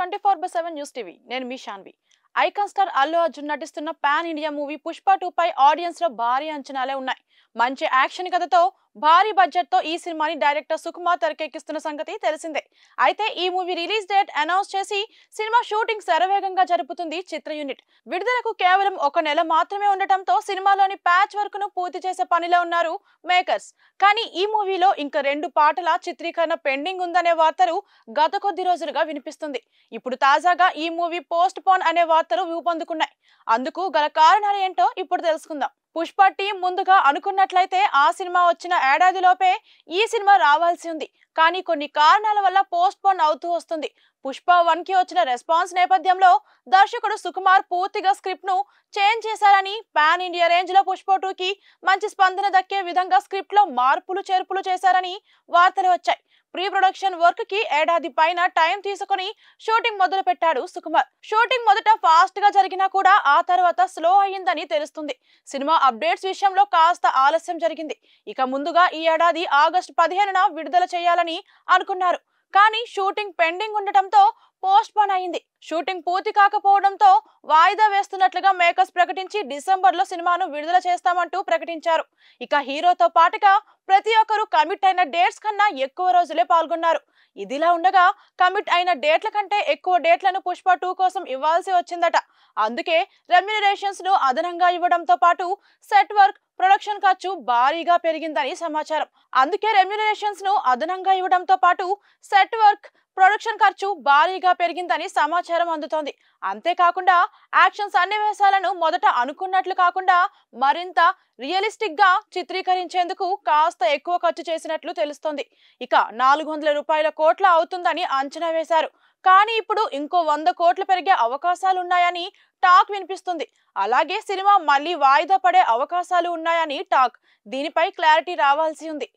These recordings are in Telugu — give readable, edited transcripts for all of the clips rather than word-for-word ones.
24/7 న్యూస్ టీవీ నేను మీ శాన్వి. ఐకాన్ స్టార్ అల్లు అర్జున్ నటిస్తున్న పాన్ ఇండియా మూవీ పుష్ప 2 పై ఆడియన్స్ లో భారీ అంచనాలే ఉన్నాయి. మంచి యాక్షన్ కథతో భారీ బడ్జెట్ తో ఈ సినిమాని డైరెక్టర్ సుకుమార్ తెరకెక్కిస్తున్న సంగతి తెలిసిందే. అయితే ఈ మూవీ రిలీజ్ డేట్ అనౌన్స్ చేసి సినిమా షూటింగ్ శరవేగంగా జరుపుతుంది చిత్ర యూనిట్. విడుదలకు కేవలం 1 నెల మాత్రమే ఉండటంతో సినిమాలోని ప్యాచ్ వర్క్ ను పూర్తి చేసే పనిలో ఉన్నారు మేకర్స్. కానీ ఈ మూవీలో ఇంకా 2 పాటల చిత్రీకరణ పెండింగ్ ఉందనే వార్తలు గత కొద్ది రోజులుగా వినిపిస్తుంది. ఇప్పుడు తాజాగా ఈ మూవీ పోస్ట్ పోన్ అనే వార్తలు రూపొందుకున్నాయి. అందుకు గల కారణాలు ఏంటో ఇప్పుడు తెలుసుకుందాం. పుష్ప టీం ముందుగా అనుకున్నట్లయితే ఆ సినిమా వచ్చిన ఏడాదిలోపే ఈ సినిమా రావాల్సి ఉంది. కానీ కొన్ని కారణాల వల్ల పోస్ట్ పోన్ అవుతూ వస్తుంది. పుష్ప 1 కి వచ్చిన రెస్పాన్స్ నేపథ్యంలో దర్శకుడు సుకుమార్ పూర్తిగా స్క్రిప్ట్ ను చేంజ్ చేశారని, పాన్ ఇండియా రేంజ్ లో పుష్ప 2 కి మంచి స్పందన దక్కే విధంగా స్క్రిప్ట్ లో మార్పులు చేర్పులు చేశారని వార్తలు వచ్చాయి. ప్రీ ప్రొడక్షన్ వర్క్ కి ఏడాది పైన టైం తీసుకుని షూటింగ్ మొదలు పెట్టాడు సుకుమార్. షూటింగ్ మొదట ఫాస్ట్ గా జరిగినా కూడా ఆ తర్వాత స్లో అయ్యిందని తెలుస్తుంది. సినిమా అప్డేట్స్ విషయంలో కాస్త ఆలస్యం జరిగింది. ఇక ముందుగా ఈ ఏడాది ఆగస్టు 15న విడుదల చేయాలని అనుకున్నారు. కానీ షూటింగ్ పెండింగ్ ఉండటంతో పోస్ట్ పోన్ అయింది. షూటింగ్ పూర్తి కాకపోవడంతో వాయిదా వేస్తున్నట్లుగా మేకర్స్ ప్రకటించి డిసెంబర్లో సినిమాను విడుదల చేస్తామంటూ ప్రకటించారు. ఇక హీరోతో పాటుగా ప్రతి ఒక్కరూ కమిట్ అయిన డేట్స్ కన్నా ఎక్కువ రోజులే పాల్గొన్నారు. ఇదిలా ఉండగా కమిట్ అయిన డేట్ల కంటే ఎక్కువ డేట్లను పుష్ప 2 కోసం ఇవ్వాల్సి వచ్చిందట. అందుకే రెమ్యునరేషన్స్ ను అదనంగా ఇవ్వడంతో పాటు సెట్ వర్క్, ప్రొడక్షన్ ఖర్చు భారీగా పెరిగిందని సమాచారం. అందుకే రెమ్యునరేషన్స్ ను అదనంగా ఇవ్వడంతో పాటు సెట్ వర్క్, ప్రొడక్షన్ ఖర్చు భారీగా పెరిగిందని సమాచారం అందుతోంది. అంతేకాకుండా యాక్షన్ సన్నివేశాలను మొదట అనుకున్నట్లు కాకుండా మరింత రియలిస్టిక్ గా చిత్రీకరించేందుకు కాస్త ఎక్కువ ఖర్చు చేసినట్లు తెలుస్తోంది. ఇక 400 కోట్ల అవుతుందని అంచనా వేశారు. కానీ ఇప్పుడు ఇంకో 100 కోట్లు పెరిగే అవకాశాలున్నాయని టాక్ వినిపిస్తుంది. అలాగే సినిమా మళ్ళీ వాయిదా పడే అవకాశాలు ఉన్నాయని టాక్. దీనిపై క్లారిటీ రావాల్సి ఉంది.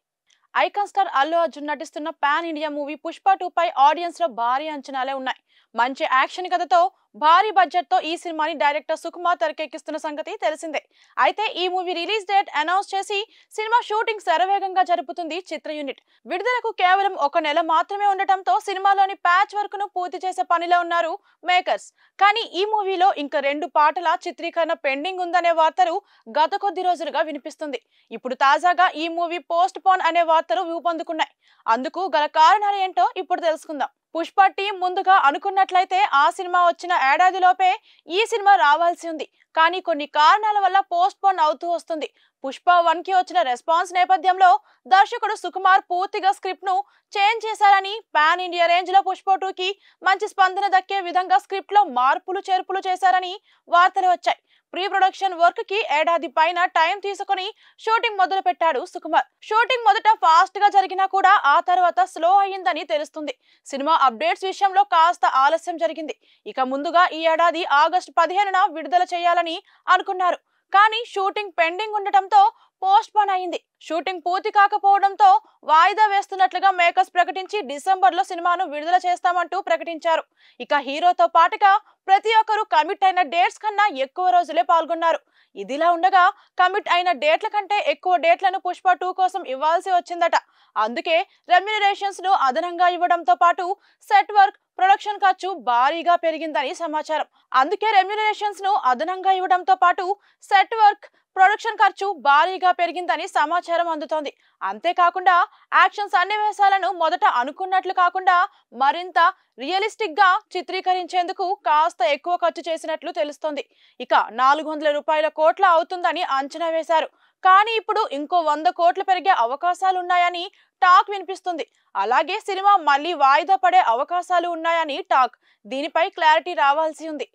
ఐకాన్ స్టార్ అల్లు అర్జున్ నటిస్తున్న పాన్ ఇండియా మూవీ పుష్ప 2 పై ఆడియన్స్ లో భారీ అంచనాలే ఉన్నాయి. మంచి యాక్షన్ కథతో భారీ బడ్జెట్ తో ఈ సినిమాని డైరెక్టర్ సుకుమార్ తెరకెక్కిస్తున్న సంగతి తెలిసిందే. అయితే ఈ మూవీ రిలీజ్ డేట్ అనౌన్స్ చేసి సినిమా షూటింగ్ శరవేగంగా జరుపుతుంది చిత్ర యూనిట్. విడుదలకు కేవలం 1 నెల మాత్రమే ఉండటంతో సినిమాలోని ప్యాచ్ వర్క్ ను పూర్తి చేసే పనిలో ఉన్నారు మేకర్స్. కానీ ఈ మూవీలో ఇంకా 2 పాటల చిత్రీకరణ పెండింగ్ ఉందనే వార్తలు గత కొద్ది రోజులుగా వినిపిస్తుంది. ఇప్పుడు తాజాగా ఈ మూవీ పోస్ట్ పోన్ అనే వార్తలు రూపొందుకున్నాయి. అందుకు గల కారణాలు ఏంటో ఇప్పుడు తెలుసుకుందాం. పుష్ప టీం ముందుగా అనుకున్నట్లయితే ఆ సినిమా వచ్చిన ఏడాదిలోపే ఈ సినిమా రావాల్సి ఉంది. కానీ కొన్ని కారణాల వల్ల పోస్ట్ పోన్ అవుతూ వస్తుంది. పుష్ప 1 కి వచ్చిన రెస్పాన్స్ నేపథ్యంలో దర్శకుడు సుకుమార్ పూర్తిగా స్క్రిప్ట్ ను చేంజ్ చేశారని, పాన్ ఇండియా రేంజ్ లో పుష్ప 2 కి మంచి స్పందన దక్కే విధంగా స్క్రిప్ట్ లో మార్పులు చేర్పులు చేశారని వార్తలు వచ్చాయి. ప్రీ ప్రొడక్షన్ వర్క్ కి ఏడాది పైన టైం తీసుకుని షూటింగ్ మొదలు పెట్టాడు సుకుమార్. షూటింగ్ మొదట ఫాస్ట్ గా జరిగినా కూడా ఆ తర్వాత స్లో అయ్యిందని తెలుస్తుంది. సినిమా అప్డేట్స్ విషయంలో కాస్త ఆలస్యం జరిగింది. ఇక ముందుగా ఈ ఏడాది ఆగస్టు 15న విడుదల చేయాలని అనుకున్నారు. కానీ షూటింగ్ పెండింగ్ ఉండటంతో పోస్ట్ పోన్ అయింది. షూటింగ్ పూర్తి కాకపోవడంతో వాయిదా వేస్తున్నట్లుగా మేకర్స్ ప్రకటించి డిసెంబర్లో సినిమాను విడుదల చేస్తామంటూ ప్రకటించారు. ఇక హీరోతో పాటుగా ప్రతి ఒక్కరూ కమిట్ అయిన డేట్స్ కన్నా ఎక్కువ రోజులే పాల్గొన్నారు. ఇదిలా ఉండగా కమిట్ అయిన డేట్ల కంటే ఎక్కువ డేట్లను పుష్ప 2 కోసం ఇవ్వాల్సి వచ్చిందట. అందుకే రెమ్యునరేషన్స్ ను అదనంగా ఇవ్వడంతో పాటు సెట్ వర్క్, ప్రొడక్షన్ ఖర్చు భారీగా పెరిగిందని సమాచారం. అందుకే రెమ్యునరేషన్స్ ను అదనంగా ఇవ్వడంతో పాటు సెట్ వర్క్, ప్రొడక్షన్ ఖర్చు భారీగా పెరిగిందని సమాచారం అందుతోంది. అంతేకాకుండా యాక్షన్ సన్నివేశాలను మొదట అనుకున్నట్లు కాకుండా మరింత రియలిస్టిక్ గా చిత్రీకరించేందుకు కాస్త ఎక్కువ ఖర్చు చేసినట్లు తెలుస్తోంది. ఇక 400 కోట్ల అవుతుందని అంచనా వేశారు. కానీ ఇప్పుడు ఇంకో 100 కోట్లు పెరిగే అవకాశాలున్నాయని టాక్ వినిపిస్తుంది. అలాగే సినిమా మళ్ళీ వాయిదా పడే అవకాశాలు ఉన్నాయని టాక్. దీనిపై క్లారిటీ రావాల్సి ఉంది.